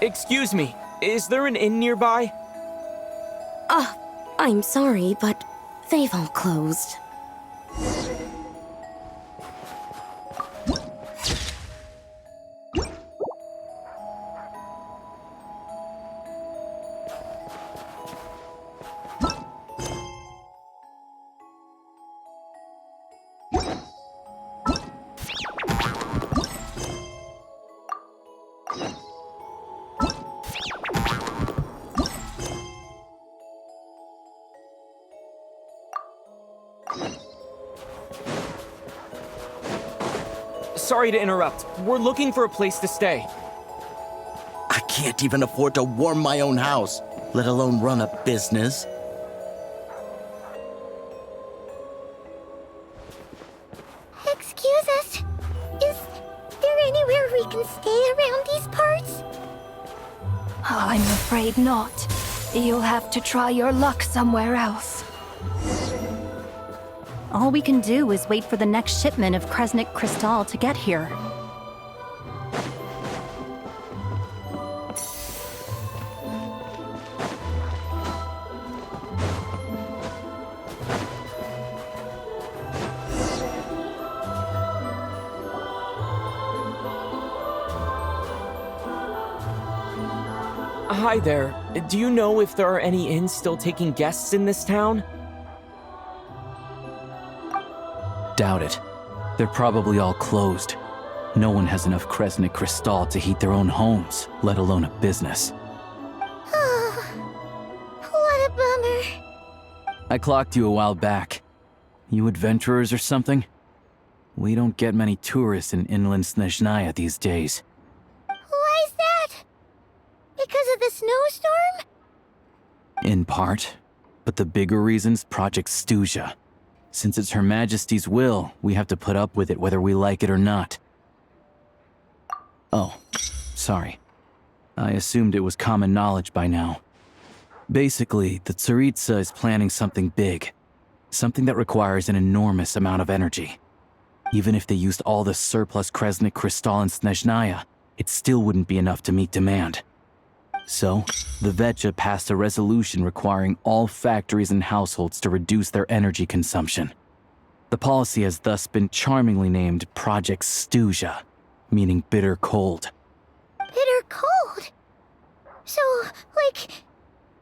Excuse me, is there an inn nearby? I'm sorry, but they've all closed. Sorry to interrupt. We're looking for a place to stay. I can't even afford to warm my own house, let alone run a business. Excuse us. Is there anywhere we can stay around these parts? I'm afraid not. You'll have to try your luck somewhere else. All we can do is wait for the next shipment of Kresnik Crystal to get here. Hi there. Do you know if there are any inns still taking guests in this town? Doubt it. They're probably all closed. No one has enough Kresnik Crystal to heat their own homes, let alone a business. What a bummer. I clocked you a while back. You adventurers or something? We don't get many tourists in inland Snezhnaya these days. Why is that? Because of the snowstorm? In part. But the bigger reason's Project Stuzha. Since it's Her Majesty's will, we have to put up with it whether we like it or not. Oh, sorry. I assumed it was common knowledge by now. Basically, the Tsaritsa is planning something big. Something that requires an enormous amount of energy. Even if they used all the surplus Kresnik Crystal in Snezhnaya, it still wouldn't be enough to meet demand. So, the Vetja passed a resolution requiring all factories and households to reduce their energy consumption. The policy has thus been charmingly named Project Stuzha, meaning bitter cold. Bitter cold? So, like,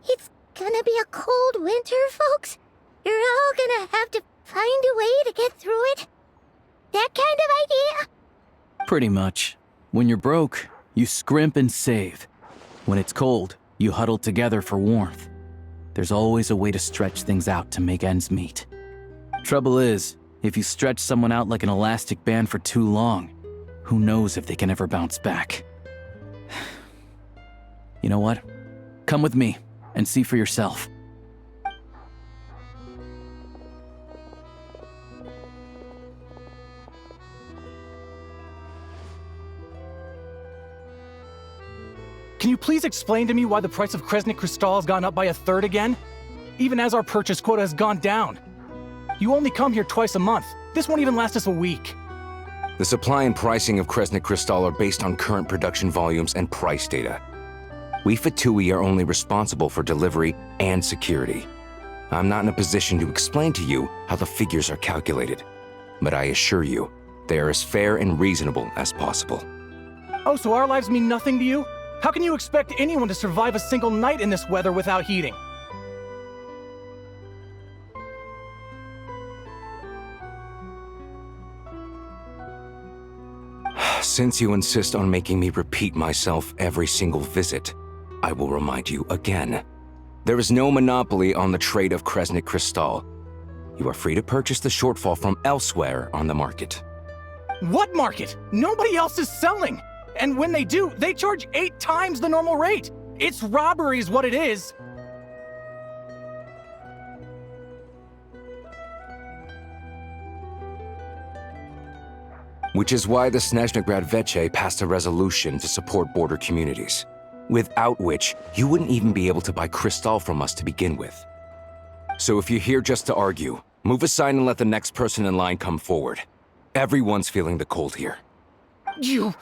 it's gonna be a cold winter, folks? You're all gonna have to find a way to get through it? That kind of idea? Pretty much. When you're broke, you scrimp and save. When it's cold, you huddle together for warmth. There's always a way to stretch things out to make ends meet. Trouble is, if you stretch someone out like an elastic band for too long, who knows if they can ever bounce back. You know what? Come with me and see for yourself. Can you please explain to me why the price of Kresnik Crystal has gone up by 1/3 again? Even as our purchase quota has gone down. You only come here twice a month. This won't even last us a week. The supply and pricing of Kresnik Crystal are based on current production volumes and price data. We Fatui are only responsible for delivery and security. I'm not in a position to explain to you how the figures are calculated, but I assure you, they are as fair and reasonable as possible. Oh, so our lives mean nothing to you? How can you expect anyone to survive a single night in this weather without heating? Since you insist on making me repeat myself every single visit, I will remind you again. There is no monopoly on the trade of Kresnik Crystal. You are free to purchase the shortfall from elsewhere on the market. What market? Nobody else is selling! And when they do, they charge 8 times the normal rate! It's robbery is what it is! Which is why the Snezhnegrad Veche passed a resolution to support border communities, without which you wouldn't even be able to buy Crystal from us to begin with. So if you're here just to argue, move aside and let the next person in line come forward. Everyone's feeling the cold here. You...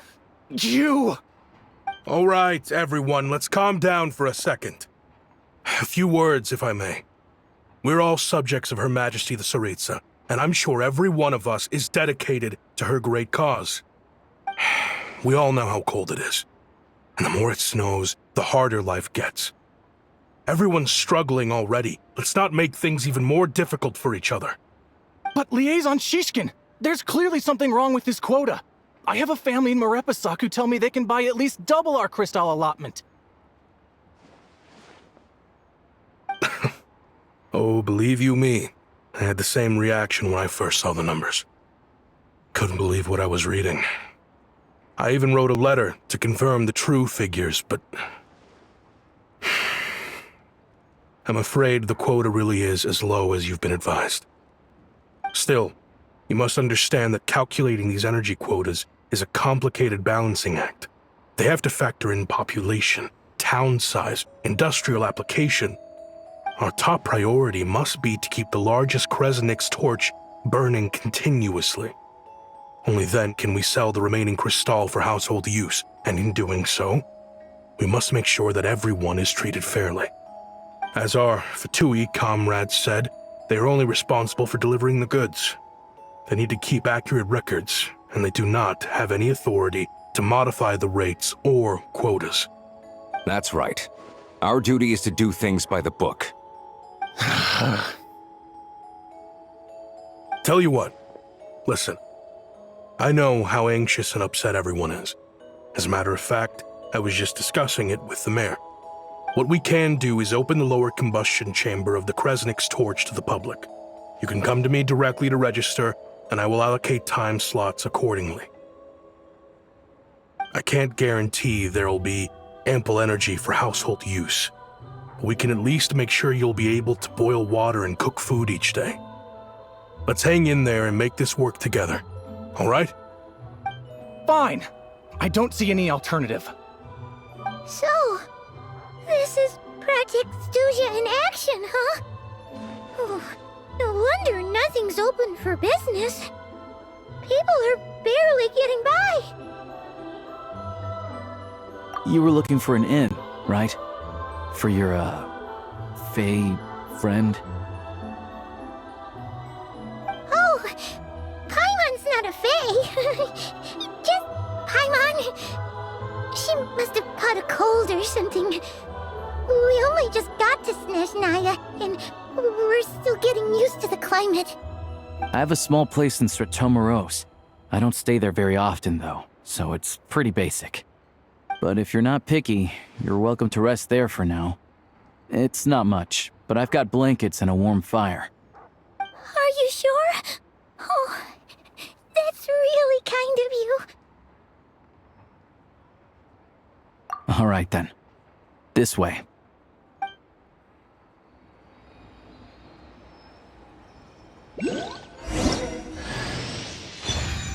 All right, everyone, let's calm down for a second. A few words, if I may. We're all subjects of Her Majesty the Tsaritsa, and I'm sure every one of us is dedicated to her great cause. We all know how cold it is, and the more it snows, the harder life gets. Everyone's struggling already. Let's not make things even more difficult for each other. But Liaison Shishkin, there's clearly something wrong with this quota. I have a family in Marepasak who tell me they can buy at least double our Crystal allotment. Oh, believe you me, I had the same reaction when I first saw the numbers. Couldn't believe what I was reading. I even wrote a letter to confirm the true figures, but... I'm afraid the quota really is as low as you've been advised. Still, you must understand that calculating these energy quotas is a complicated balancing act. They have to factor in population, town size, industrial application. Our top priority must be to keep the largest Kresnik's torch burning continuously. Only then can we sell the remaining Crystal for household use, and in doing so, we must make sure that everyone is treated fairly. As our Fatui comrades said, they are only responsible for delivering the goods. They need to keep accurate records, and they do not have any authority to modify the rates or quotas. That's right. Our duty is to do things by the book. Tell you what, listen. I know how anxious and upset everyone is. As a matter of fact, I was just discussing it with the mayor. What we can do is open the lower combustion chamber of the Kresnik's torch to the public. You can come to me directly to register, and I will allocate time slots accordingly. I can't guarantee there'll be ample energy for household use. We can at least make sure you'll be able to boil water and cook food each day. Let's hang in there and make this work together, all right? Fine. I don't see any alternative. So, this is Project Studia in action, huh? Oh, no wonder nothing's open for business. People are barely getting by. You were looking for an inn, right? For your, Fae friend? Oh, Paimon's not a fae. Just Paimon. She must have caught a cold or something. We only just got to Snezhnaya, and we're still getting used to the climate. I have a small place in Stratomaros. I don't stay there very often, though, so it's pretty basic. But if you're not picky, you're welcome to rest there for now. It's not much, but I've got blankets and a warm fire. Are you sure? Oh, that's really kind of you. All right, then. This way.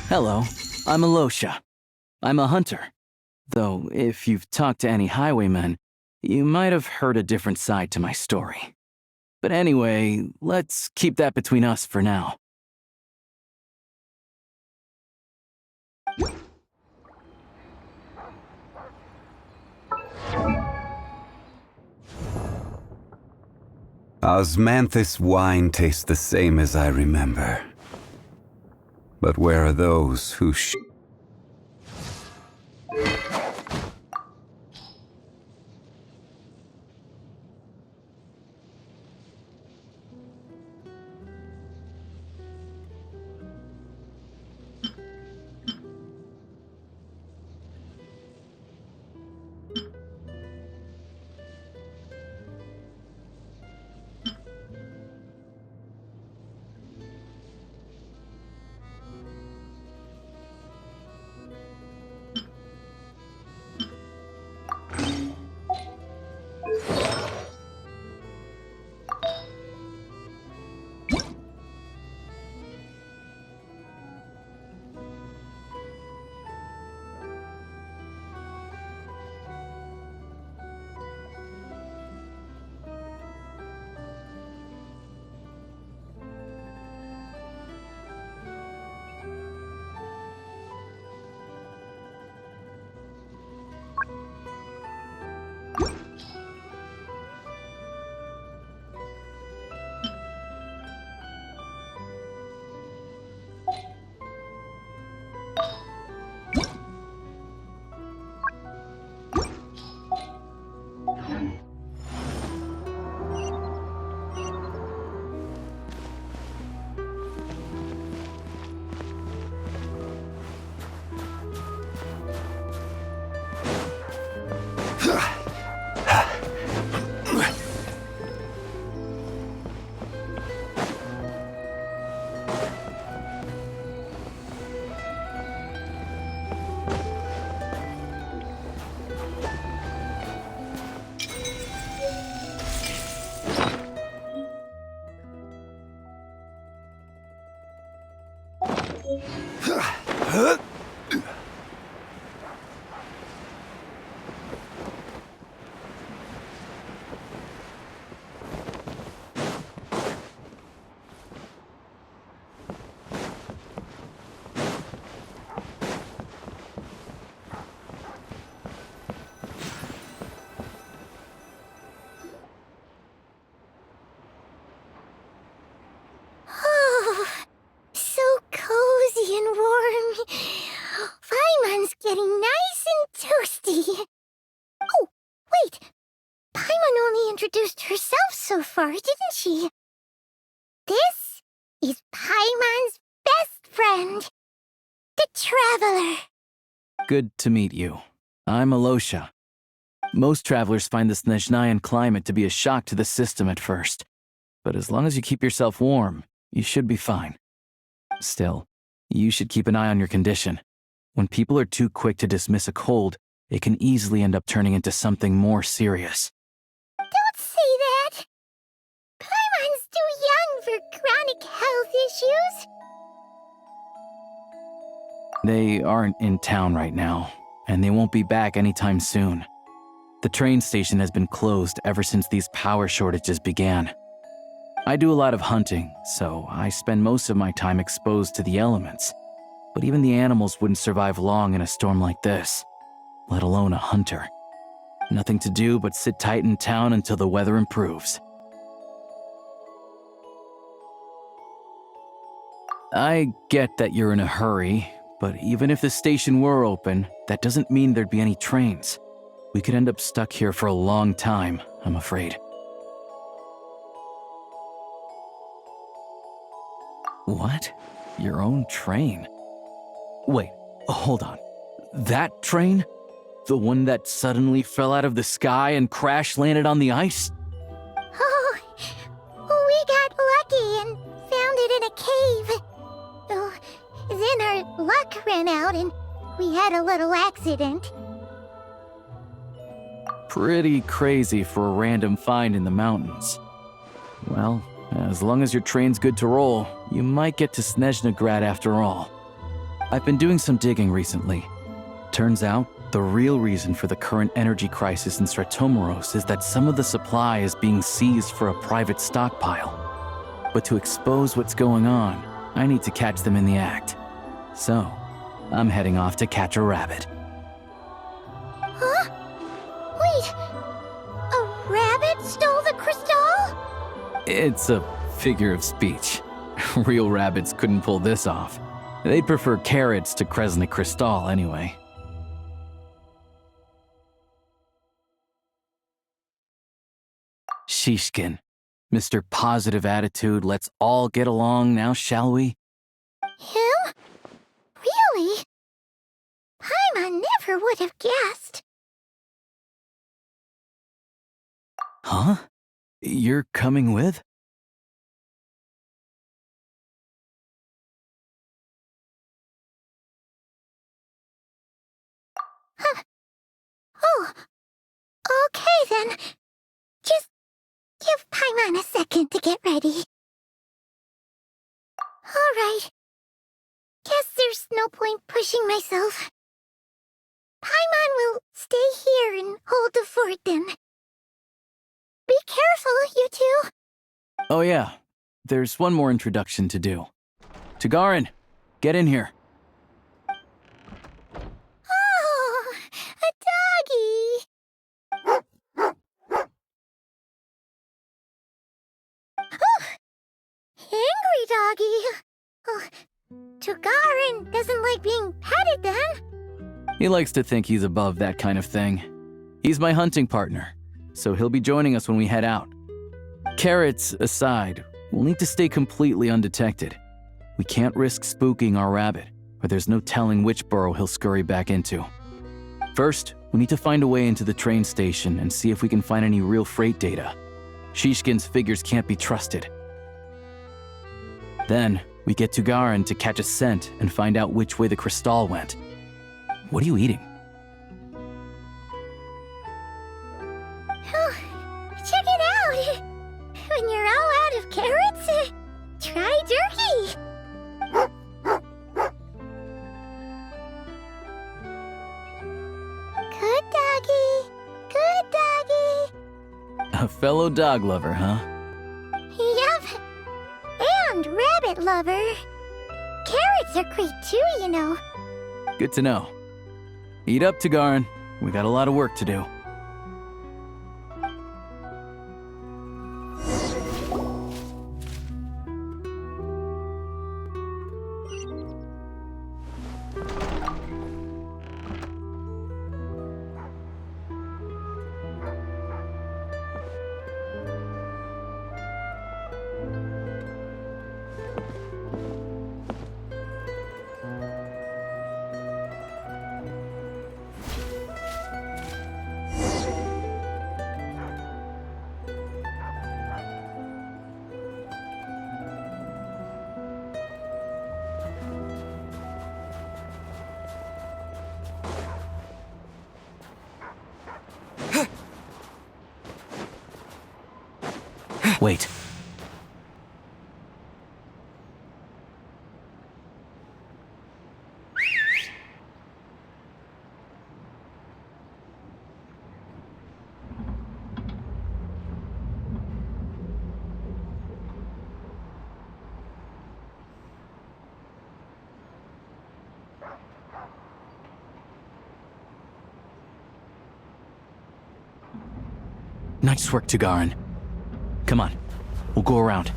Hello, I'm Alosha. I'm a hunter. Though, if you've talked to any highwaymen, you might have heard a different side to my story. But anyway, let's keep that between us for now. Osmanthus wine tastes the same as I remember. But where are those who Oh, so cozy and warm. Paimon's getting nice and toasty. Oh, wait. Paimon only introduced herself so far, didn't she? This is Paimon's best friend, the Traveler. Good to meet you. I'm Alosha. Most travelers find the Snezhnayan climate to be a shock to the system at first. But as long as you keep yourself warm, you should be fine. Still, you should keep an eye on your condition. When people are too quick to dismiss a cold, it can easily end up turning into something more serious. Don't say that. Paimon's too young for chronic health issues. They aren't in town right now, and they won't be back anytime soon. The train station has been closed ever since these power shortages began. I do a lot of hunting, so I spend most of my time exposed to the elements. But even the animals wouldn't survive long in a storm like this, let alone a hunter. Nothing to do but sit tight in town until the weather improves. I get that you're in a hurry, but even if the station were open, that doesn't mean there'd be any trains. We could end up stuck here for a long time, I'm afraid. What? Your own train? Wait, hold on. That train? The one that suddenly fell out of the sky and crash-landed on the ice? Oh, we got lucky and found it in a cave. Oh, then our luck ran out and we had a little accident. Pretty crazy for a random find in the mountains. Well, as long as your train's good to roll, you might get to Snezhnagrad after all. I've been doing some digging recently. Turns out, the real reason for the current energy crisis in Stratomaros is that some of the supply is being seized for a private stockpile. But to expose what's going on, I need to catch them in the act. So, I'm heading off to catch a rabbit. Huh? Wait, a rabbit stole the crystal? It's a figure of speech. Real rabbits couldn't pull this off. They'd prefer carrots to Kresnik Crystal anyway. Shishkin, Mr. Positive Attitude, let's all get along now, shall we? Him? Really? Paimon never would have guessed. Huh? You're coming with? Huh. Oh, okay then. Just give Paimon a second to get ready. All right. Guess there's no point pushing myself. Paimon will stay here and hold the fort then. Be careful, you two. Oh yeah, there's one more introduction to do. Tagarin, get in here. Oh, a doggy. Oh, angry doggy. Oh, Tagarin doesn't like being petted then. He likes to think he's above that kind of thing. He's my hunting partner, so he'll be joining us when we head out. Carrots aside, we'll need to stay completely undetected. We can't risk spooking our rabbit, or there's no telling which burrow he'll scurry back into. First, we need to find a way into the train station and see if we can find any real freight data. Shishkin's figures can't be trusted. Then, we get to Garin to catch a scent and find out which way the crystal went. What are you eating? Oh, check it out. When you're all out of carrots, try jerky. fellow dog lover, huh? Yep. And rabbit lover. Carrots are great too, you know. Good to know. Eat up, Tagarin. We got a lot of work to do. Wait. Nice work, Tagarin. Come on, we'll go around.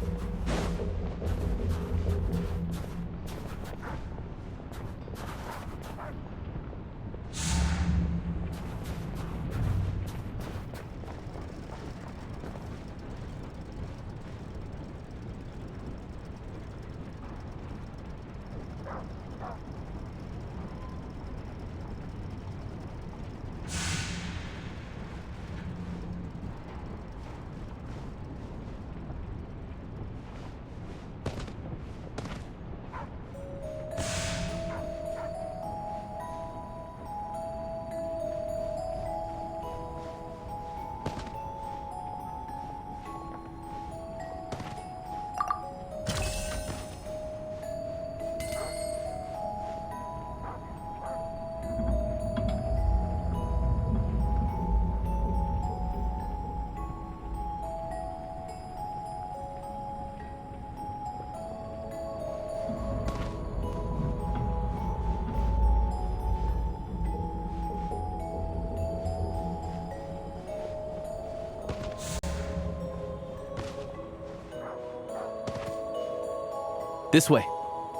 This way.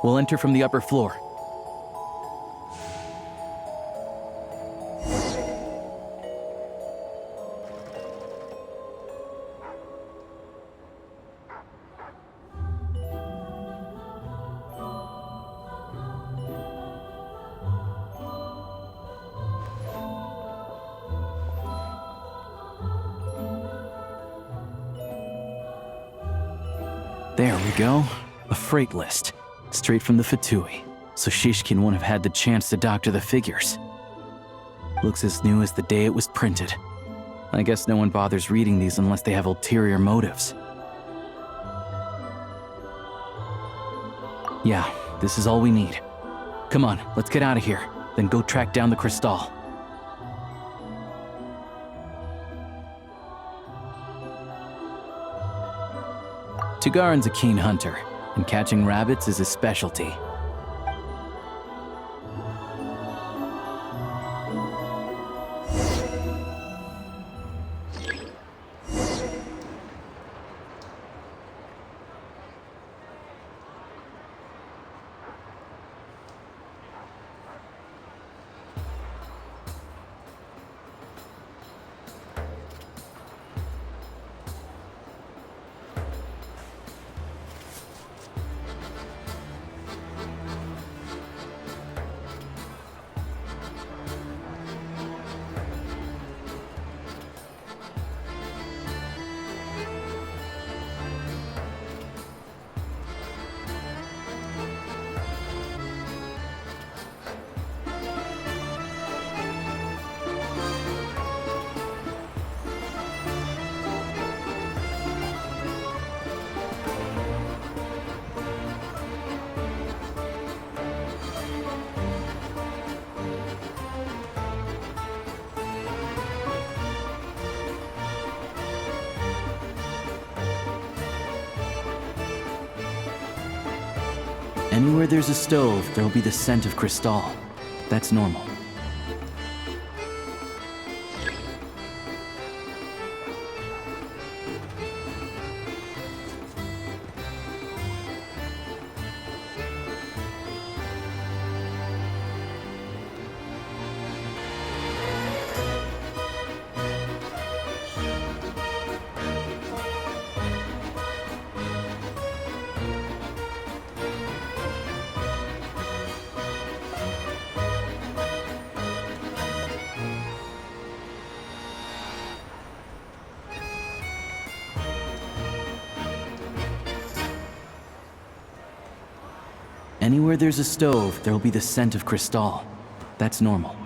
We'll enter from the upper floor. There we go. A freight list. Straight from the Fatui. So Shishkin won't have had the chance to doctor the figures. Looks as new as the day it was printed. I guess no one bothers reading these unless they have ulterior motives. Yeah, this is all we need. Come on, let's get out of here. Then go track down the Crystal. Tagarin's a keen hunter, and catching rabbits is his specialty. Anywhere there's a stove, there'll be the scent of Cristal. That's normal. Anywhere there's a stove, there'll be the scent of Cristal. That's normal.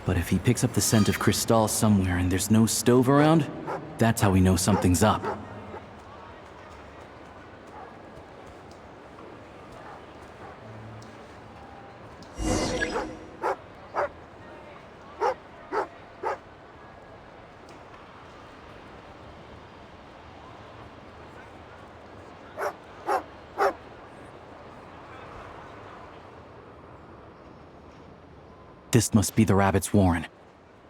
But if he picks up the scent of Cristal somewhere and there's no stove around, that's how we know something's up. This must be the rabbit's warren.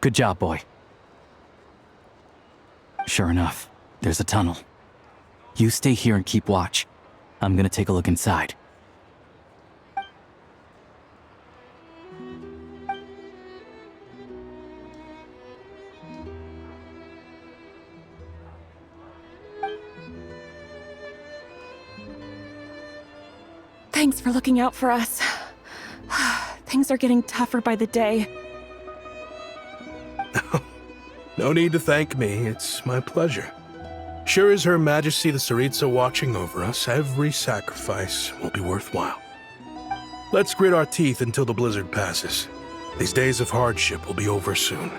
Good job, boy. Sure enough, there's a tunnel. You stay here and keep watch. I'm gonna take a look inside. Thanks for looking out for us. Things are getting tougher by the day. No need to thank me. It's my pleasure. Sure as Her Majesty the Tsaritsa watching over us, every sacrifice will be worthwhile. Let's grit our teeth until the blizzard passes. These days of hardship will be over soon.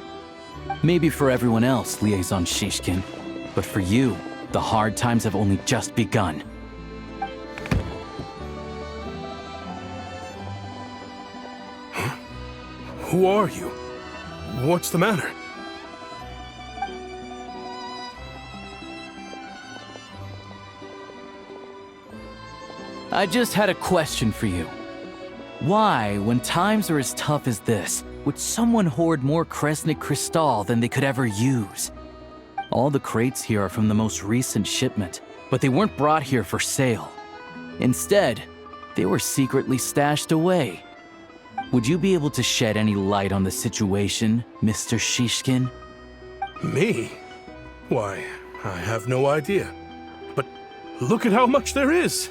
Maybe for everyone else, Liaison Shishkin, but for you, the hard times have only just begun. Who are you? What's the matter? I just had a question for you. Why, when times are as tough as this, would someone hoard more Kresnik Cristal than they could ever use? All the crates here are from the most recent shipment, but they weren't brought here for sale. Instead, they were secretly stashed away. Would you be able to shed any light on the situation, Mr. Shishkin? Me? Why, I have no idea. But look at how much there is.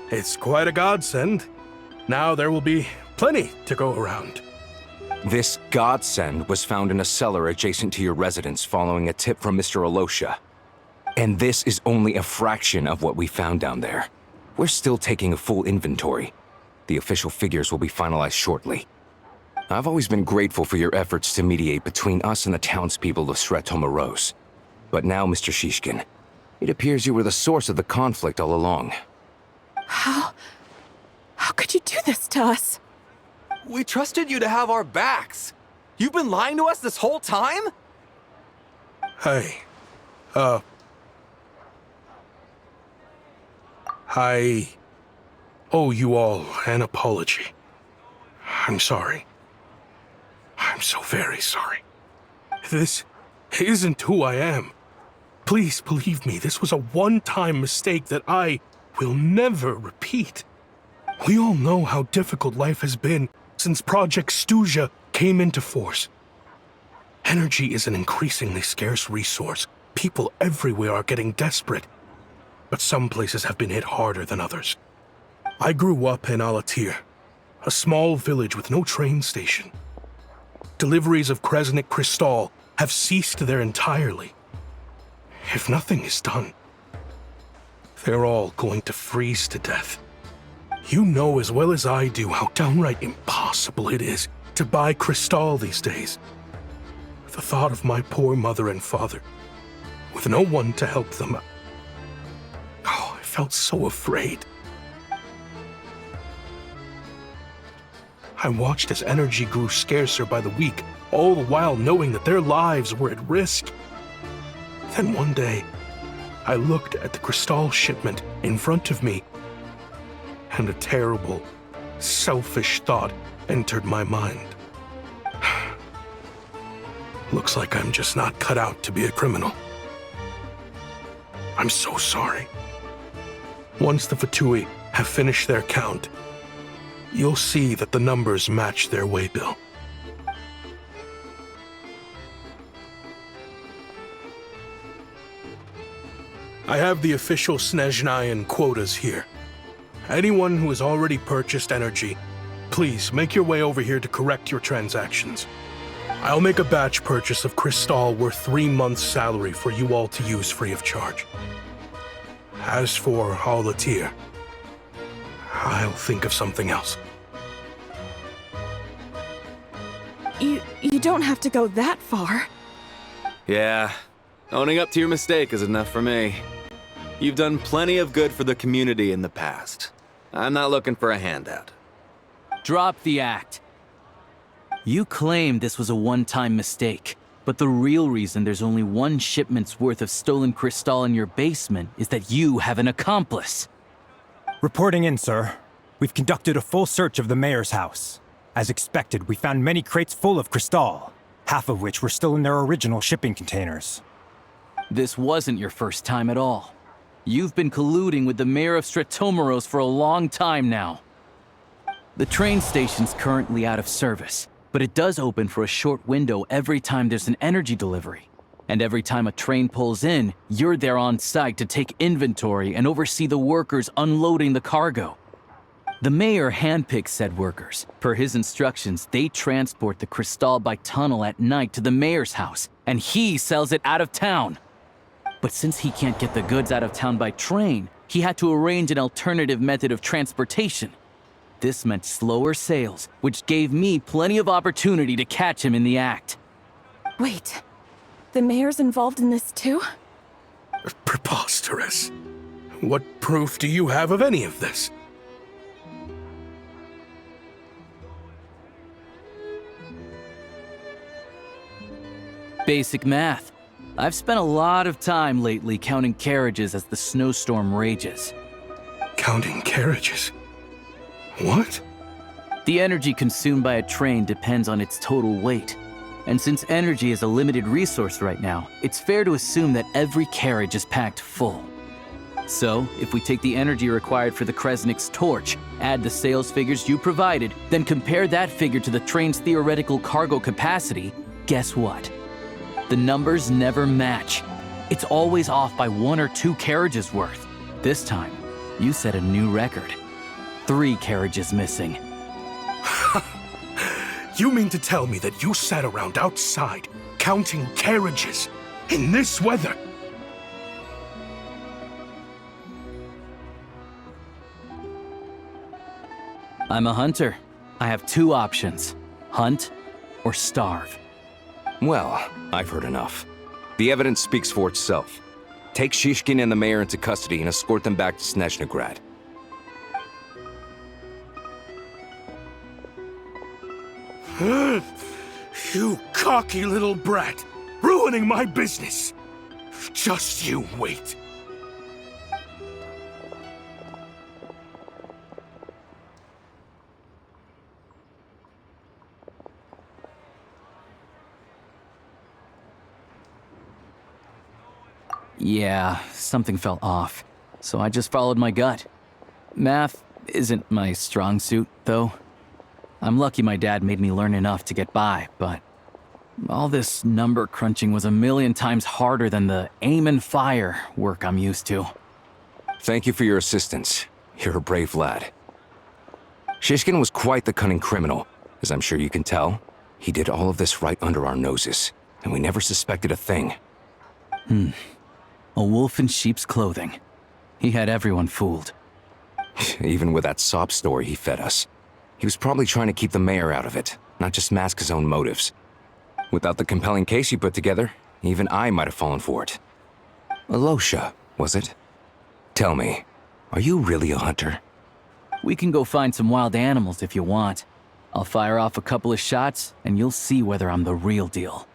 It's quite a godsend. Now there will be plenty to go around. This godsend was found in a cellar adjacent to your residence following a tip from Mr. Alosha. And this is only a fraction of what we found down there. We're still taking a full inventory. The official figures will be finalized shortly. I've always been grateful for your efforts to mediate between us and the townspeople of Sretomaros. But now, Mr. Shishkin, it appears you were the source of the conflict all along. How could you do this to us? We trusted you to have our backs. You've been lying to us this whole time? Hey, I owe you all an apology. I'm sorry. I'm so very sorry. This isn't who I am. Please believe me, this was a one-time mistake that I will never repeat. We all know how difficult life has been since Project Stuja came into force. Energy is an increasingly scarce resource. People everywhere are getting desperate. But some places have been hit harder than others. I grew up in Alatir, a small village with no train station. Deliveries of Kresnik Cristal have ceased there entirely. If nothing is done, they're all going to freeze to death. You know as well as I do how downright impossible it is to buy Cristal these days. The thought of my poor mother and father, with no one to help them. Oh, I felt so afraid. I watched as energy grew scarcer by the week, all the while knowing that their lives were at risk. Then one day, I looked at the Cristal shipment in front of me, and a terrible, selfish thought entered my mind. Looks like I'm just not cut out to be a criminal. I'm so sorry. Once the Fatui have finished their count, you'll see that the numbers match their waybill. I have the official Snezhnayan quotas here. Anyone who has already purchased energy, please make your way over here to correct your transactions. I'll make a batch purchase of Cristal worth 3 months' salary for you all to use free of charge. As for Alatir, I'll think of something else. You don't have to go that far. Yeah, owning up to your mistake is enough for me. You've done plenty of good for the community in the past. I'm not looking for a handout. Drop the act. You claim this was a one-time mistake, but the real reason there's only 1 shipment's worth of stolen Cristal in your basement is that you have an accomplice. Reporting in, sir. We've conducted a full search of the mayor's house. As expected, we found many crates full of Cristal, half of which were still in their original shipping containers. This wasn't your first time at all. You've been colluding with the mayor of Stratomeros for a long time now. The train station's currently out of service, but it does open for a short window every time there's an energy delivery. And every time a train pulls in, you're there on site to take inventory and oversee the workers unloading the cargo. The mayor handpicks said workers. Per his instructions, they transport the Cristal by tunnel at night to the mayor's house, and he sells it out of town. But since he can't get the goods out of town by train, he had to arrange an alternative method of transportation. This meant slower sales, which gave me plenty of opportunity to catch him in the act. Wait, the mayor's involved in this too? Preposterous. What proof do you have of any of this? Basic math. I've spent a lot of time lately counting carriages as the snowstorm rages. Counting carriages? What? The energy consumed by a train depends on its total weight. And since energy is a limited resource right now, it's fair to assume that every carriage is packed full. So, if we take the energy required for the Kresnik's torch, add the sales figures you provided, then compare that figure to the train's theoretical cargo capacity, guess what? The numbers never match. It's always off by 1 or 2 carriages worth. This time, you set a new record. 3 carriages missing. You mean to tell me that you sat around outside, counting carriages, in this weather? I'm a hunter. I have 2 options. Hunt or starve. Well, I've heard enough. The evidence speaks for itself. Take Shishkin and the mayor into custody and escort them back to Snezhnograd. You cocky little brat! Ruining my business! Just you wait. Yeah, something felt off, so I just followed my gut. Math isn't my strong suit, though. I'm lucky my dad made me learn enough to get by, but all this number crunching was a million times harder than the aim and fire work I'm used to. Thank you for your assistance. You're a brave lad. Shishkin was quite the cunning criminal, as I'm sure you can tell. He did all of this right under our noses, and we never suspected a thing. A wolf in sheep's clothing. He had everyone fooled. Even with that sob story he fed us. He was probably trying to keep the mayor out of it, not just mask his own motives. Without the compelling case you put together, even I might have fallen for it. Alosha, was it? Tell me, are you really a hunter? We can go find some wild animals if you want. I'll fire off a couple of shots, and you'll see whether I'm the real deal.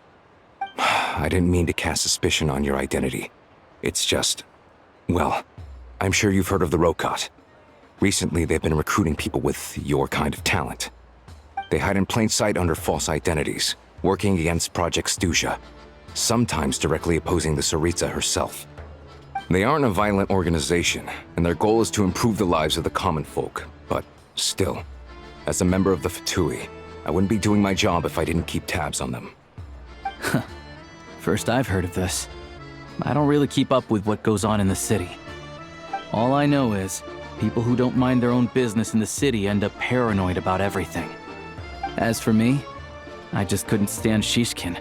I didn't mean to cast suspicion on your identity. It's just... well, I'm sure you've heard of the Rokot. Recently, they've been recruiting people with your kind of talent. They hide in plain sight under false identities, working against Project Stuja, sometimes directly opposing the Tsaritsa herself. They aren't a violent organization, and their goal is to improve the lives of the common folk, but still, as a member of the Fatui, I wouldn't be doing my job if I didn't keep tabs on them. First I've heard of this. I don't really keep up with what goes on in the city. All I know is, people who don't mind their own business in the city end up paranoid about everything. As for me, I just couldn't stand Shishkin.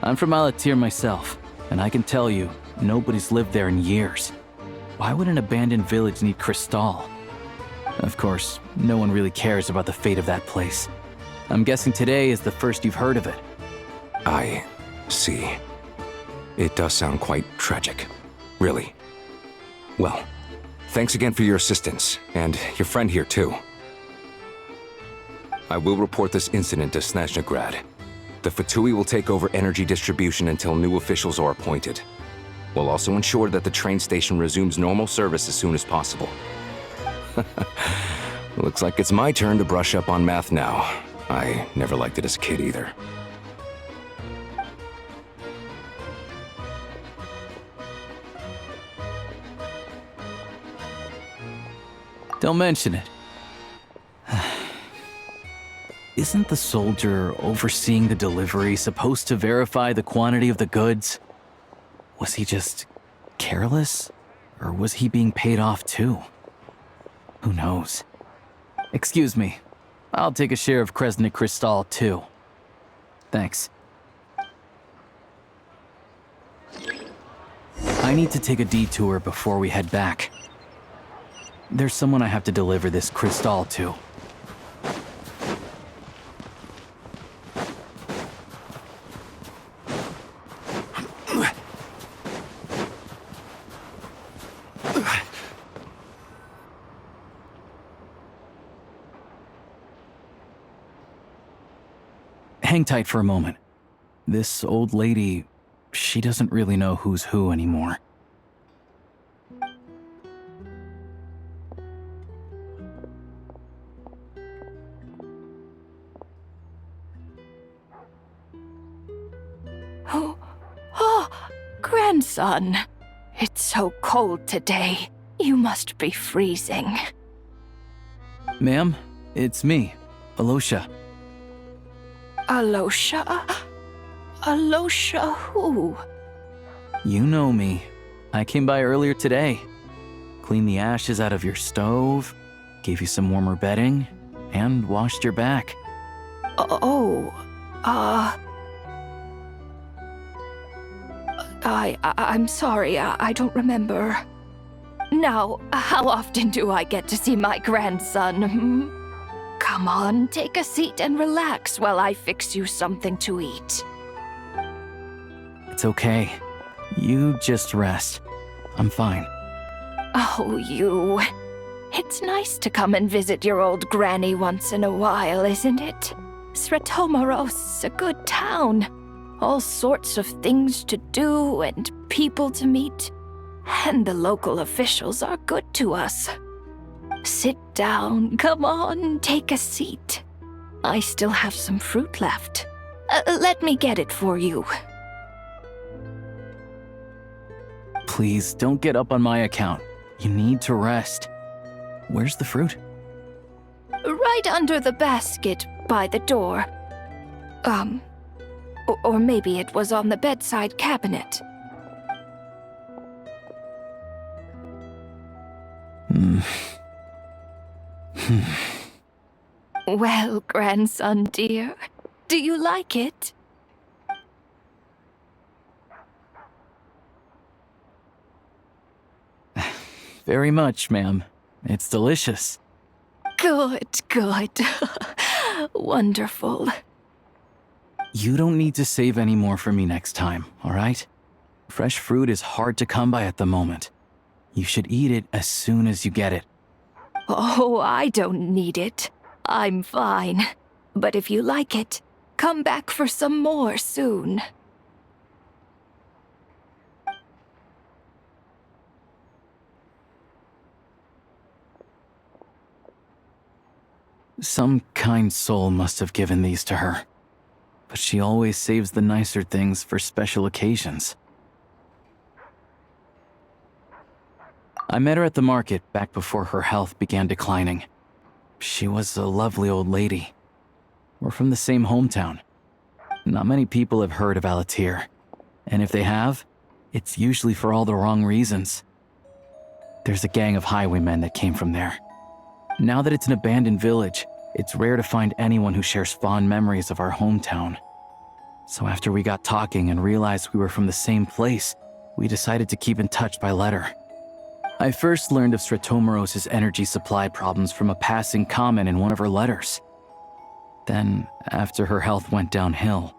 I'm from Alatir myself, and I can tell you, nobody's lived there in years. Why would an abandoned village need Crystal? Of course, no one really cares about the fate of that place. I'm guessing today is the first you've heard of it. I see. It does sound quite tragic. Really. Well, thanks again for your assistance, and your friend here too. I will report this incident to Snezhnegrad. The Fatui will take over energy distribution until new officials are appointed. We'll also ensure that the train station resumes normal service as soon as possible. Looks like it's my turn to brush up on math now. I never liked it as a kid either. Don't mention it. Isn't the soldier overseeing the delivery supposed to verify the quantity of the goods? Was he just careless? Or was he being paid off too? Who knows? Excuse me. I'll take a share of Kresnik Crystal too. Thanks. I need to take a detour before we head back. There's someone I have to deliver this crystal to. Hang tight for a moment. This old lady, she doesn't really know who's who anymore. Oh, grandson. It's so cold today. You must be freezing. Ma'am, it's me, Alosha. Alosha? Alosha who? You know me. I came by earlier today. Cleaned the ashes out of your stove, gave you some warmer bedding, and washed your back. I'm sorry, I don't remember. Now, how often do I get to see my grandson? Come on, take a seat and relax while I fix you something to eat. It's okay. You just rest. I'm fine. Oh, you. It's nice to come and visit your old granny once in a while, isn't it? Sretomaros, a good town. All sorts of things to do and people to meet. And the local officials are good to us. Sit down, come on, take a seat. I still have some fruit left. Let me get it for you. Please, don't get up on my account. You need to rest. Where's the fruit? Right under the basket by the door. Or maybe it was on the bedside cabinet. Well, grandson dear, do you like it? Very much, ma'am. It's delicious. Good, good. Wonderful. You don't need to save any more for me next time, all right? Fresh fruit is hard to come by at the moment. You should eat it as soon as you get it. Oh, I don't need it. I'm fine. But if you like it, come back for some more soon. Some kind soul must have given these to her. But she always saves the nicer things for special occasions. I met her at the market back before her health began declining. She was a lovely old lady. We're from the same hometown. Not many people have heard of Alatir. And if they have, it's usually for all the wrong reasons. There's a gang of highwaymen that came from there. Now that it's an abandoned village, it's rare to find anyone who shares fond memories of our hometown. So after we got talking and realized we were from the same place, we decided to keep in touch by letter. I first learned of Stratomoros's energy supply problems from a passing comment in one of her letters. Then, after her health went downhill,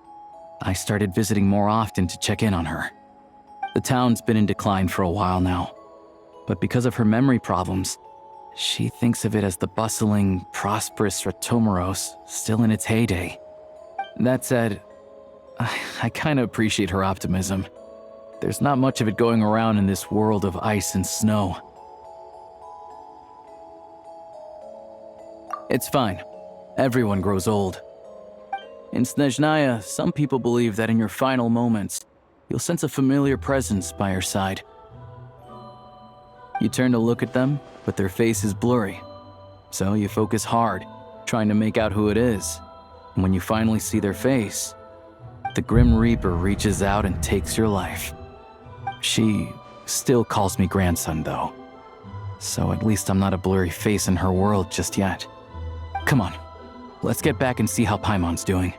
I started visiting more often to check in on her. The town's been in decline for a while now, but because of her memory problems, she thinks of it as the bustling, prosperous Stratomoros still in its heyday. That said, I kinda appreciate her optimism. There's not much of it going around in this world of ice and snow. It's fine. Everyone grows old. In Snezhnaya, some people believe that in your final moments, you'll sense a familiar presence by your side. You turn to look at them, but their face is blurry. So you focus hard, trying to make out who it is. And when you finally see their face, the Grim Reaper reaches out and takes your life. She still calls me grandson, though. So at least I'm not a blurry face in her world just yet. Come on, let's get back and see how Paimon's doing.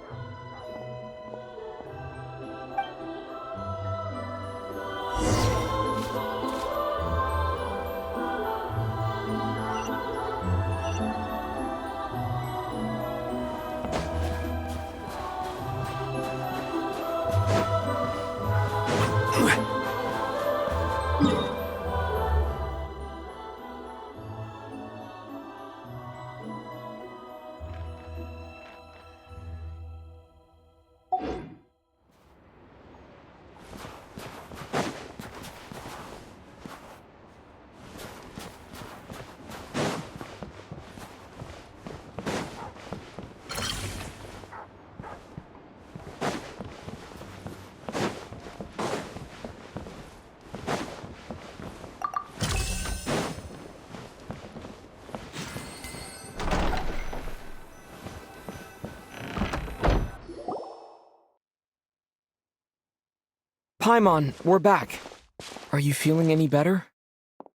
Paimon, we're back. Are you feeling any better?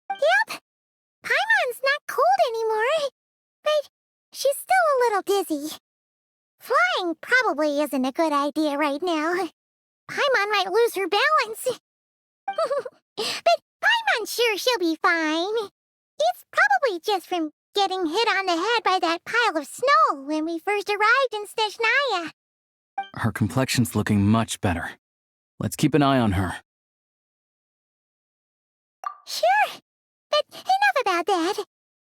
Yep. Paimon's not cold anymore. But she's still a little dizzy. Flying probably isn't a good idea right now. Paimon might lose her balance. But Paimon's sure she'll be fine. It's probably just from getting hit on the head by that pile of snow when we first arrived in Snezhnaya. Her complexion's looking much better. Let's keep an eye on her. Sure. But enough about that.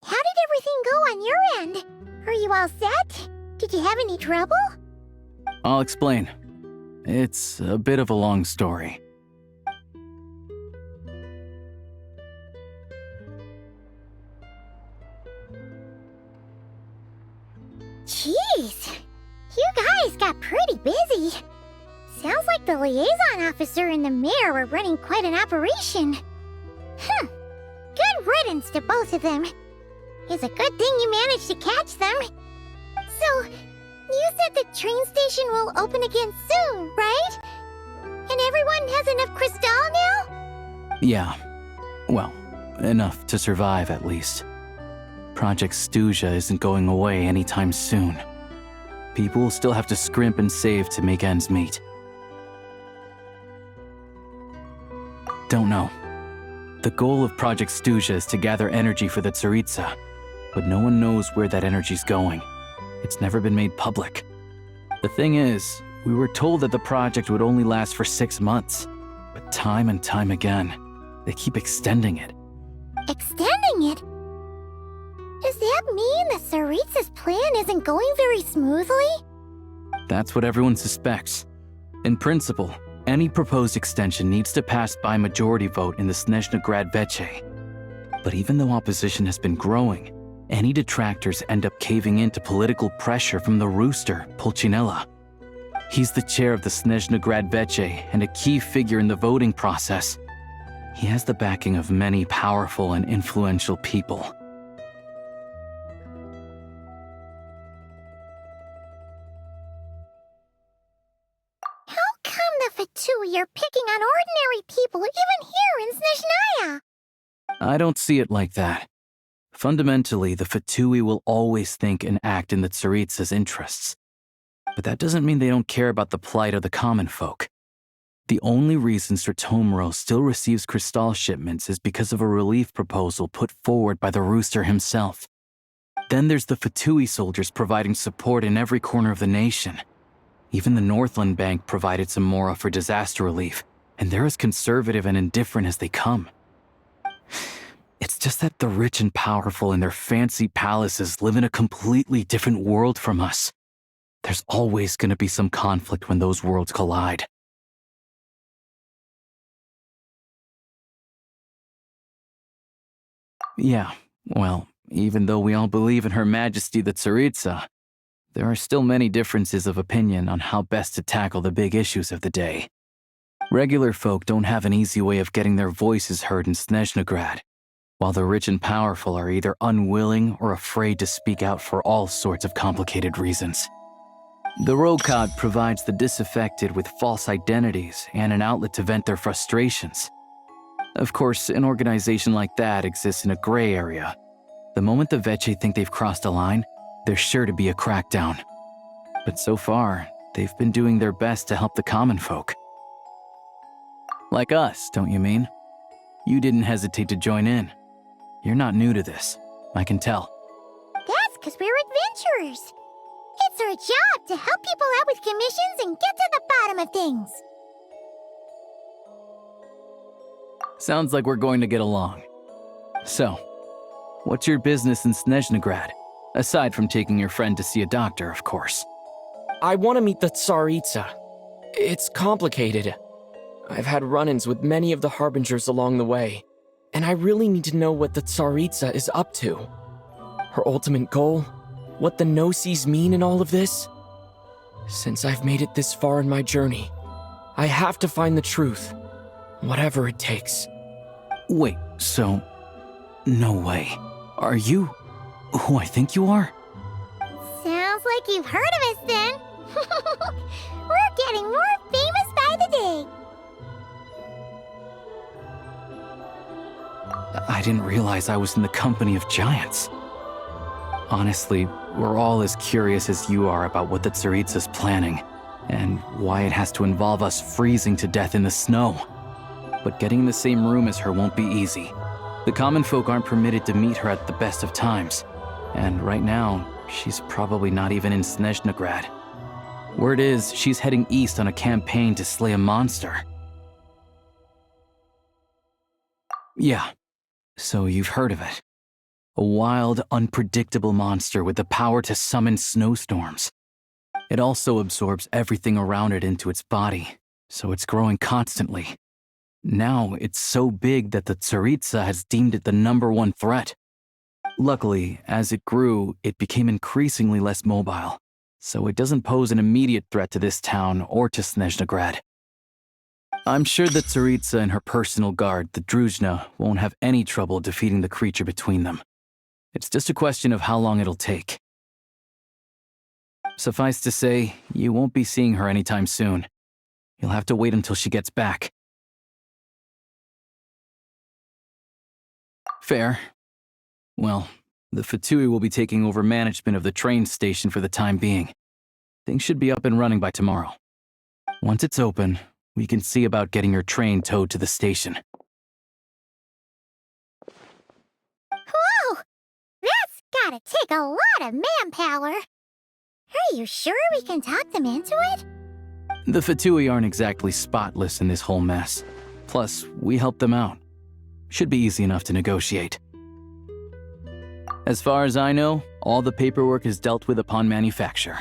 How did everything go on your end? Are you all set? Did you have any trouble? I'll explain. It's a bit of a long story. Jeez. You guys got pretty busy. Sounds like the liaison officer and the mayor were running quite an operation. Good riddance to both of them. It's a good thing you managed to catch them. So, you said the train station will open again soon, right? And everyone has enough crystal now? Yeah. Well, enough to survive at least. Project Stuja isn't going away anytime soon. People will still have to scrimp and save to make ends meet. Don't know. The goal of Project Stuja is to gather energy for the Tsaritsa, but no one knows where that energy's going. It's never been made public. The thing is, We were told that the project would only last for 6 months, but time and time again, they keep extending it. Extending it? Does that mean that Tsaritsa's plan isn't going very smoothly? That's what everyone suspects. In principle, any proposed extension needs to pass by majority vote in the Snezhnograd Veche. But even though opposition has been growing, any detractors end up caving in to political pressure from the rooster, Pulcinella. He's the chair of the Snezhnograd Veche and a key figure in the voting process. He has the backing of many powerful and influential people. How come the Fatui are picking on ordinary people even here in Snezhnaya? I don't see it like that. Fundamentally, the Fatui will always think and act in the Tsaritsa's interests. But that doesn't mean they don't care about the plight of the common folk. The only reason Sratomiro still receives Crystal shipments is because of a relief proposal put forward by the Rooster himself. Then there's the Fatui soldiers providing support in every corner of the nation. Even the Northland Bank provided some mora for disaster relief, and they're as conservative and indifferent as they come. It's just that the rich and powerful in their fancy palaces live in a completely different world from us. There's always going to be some conflict when those worlds collide. Yeah, well, even though we all believe in Her Majesty the Tsaritsa, there are still many differences of opinion on how best to tackle the big issues of the day. Regular folk don't have an easy way of getting their voices heard in Snezhnograd, while the rich and powerful are either unwilling or afraid to speak out for all sorts of complicated reasons. The Rokad provides the disaffected with false identities and an outlet to vent their frustrations. Of course, an organization like that exists in a gray area. The moment the Veche think they've crossed a line, there's sure to be a crackdown. But so far, they've been doing their best to help the common folk. Like us, don't you mean? You didn't hesitate to join in. You're not new to this, I can tell. That's because we're adventurers. It's our job to help people out with commissions and get to the bottom of things. Sounds like we're going to get along. So, what's your business in Snezhnograd? Aside from taking your friend to see a doctor, of course. I want to meet the Tsaritsa. It's complicated. I've had run-ins with many of the Harbingers along the way, and I really need to know what the Tsaritsa is up to. Her ultimate goal? What the no-sees mean in all of this? Since I've made it this far in my journey, I have to find the truth, whatever it takes. Wait, so... No way. Are you who I think you are? Sounds like you've heard of us then. We're getting more famous by the day. I didn't realize I was in the company of giants. Honestly, we're all as curious as you are about what the Tsaritsa's planning, and why it has to involve us freezing to death in the snow. But getting in the same room as her won't be easy. The common folk aren't permitted to meet her at the best of times, and right now, she's probably not even in Snezhnograd. Word is, she's heading east on a campaign to slay a monster. Yeah, so you've heard of it. A wild, unpredictable monster with the power to summon snowstorms. It also absorbs everything around it into its body, so it's growing constantly. Now, it's so big that the Tsaritsa has deemed it the #1 threat. Luckily, as it grew, it became increasingly less mobile, so it doesn't pose an immediate threat to this town or to Snezhnograd. I'm sure that Tsaritsa and her personal guard, the Druzhna, won't have any trouble defeating the creature between them. It's just a question of how long it'll take. Suffice to say, you won't be seeing her anytime soon. You'll have to wait until she gets back. Fair. Well, the Fatui will be taking over management of the train station for the time being. Things should be up and running by tomorrow. Once it's open, we can see about getting your train towed to the station. Whoa! That's gotta take a lot of manpower. Are you sure we can talk them into it? The Fatui aren't exactly spotless in this whole mess. Plus, we helped them out. Should be easy enough to negotiate. As far as I know, all the paperwork is dealt with upon manufacture.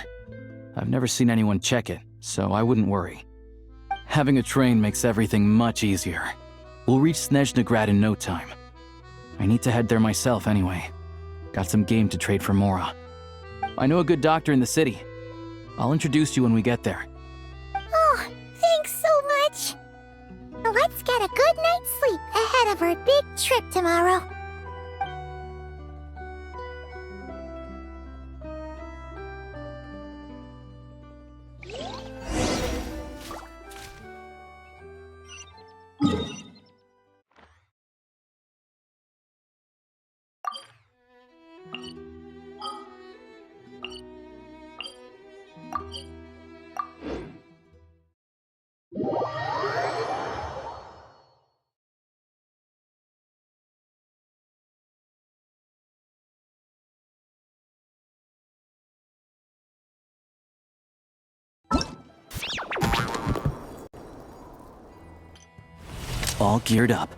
I've never seen anyone check it, so I wouldn't worry. Having a train makes everything much easier. We'll reach Snezhnegrad in no time. I need to head there myself anyway. Got some game to trade for Mora. I know a good doctor in the city. I'll introduce you when we get there. Oh, thanks so much. Let's get a good night's sleep ahead of our big trip tomorrow. All geared up.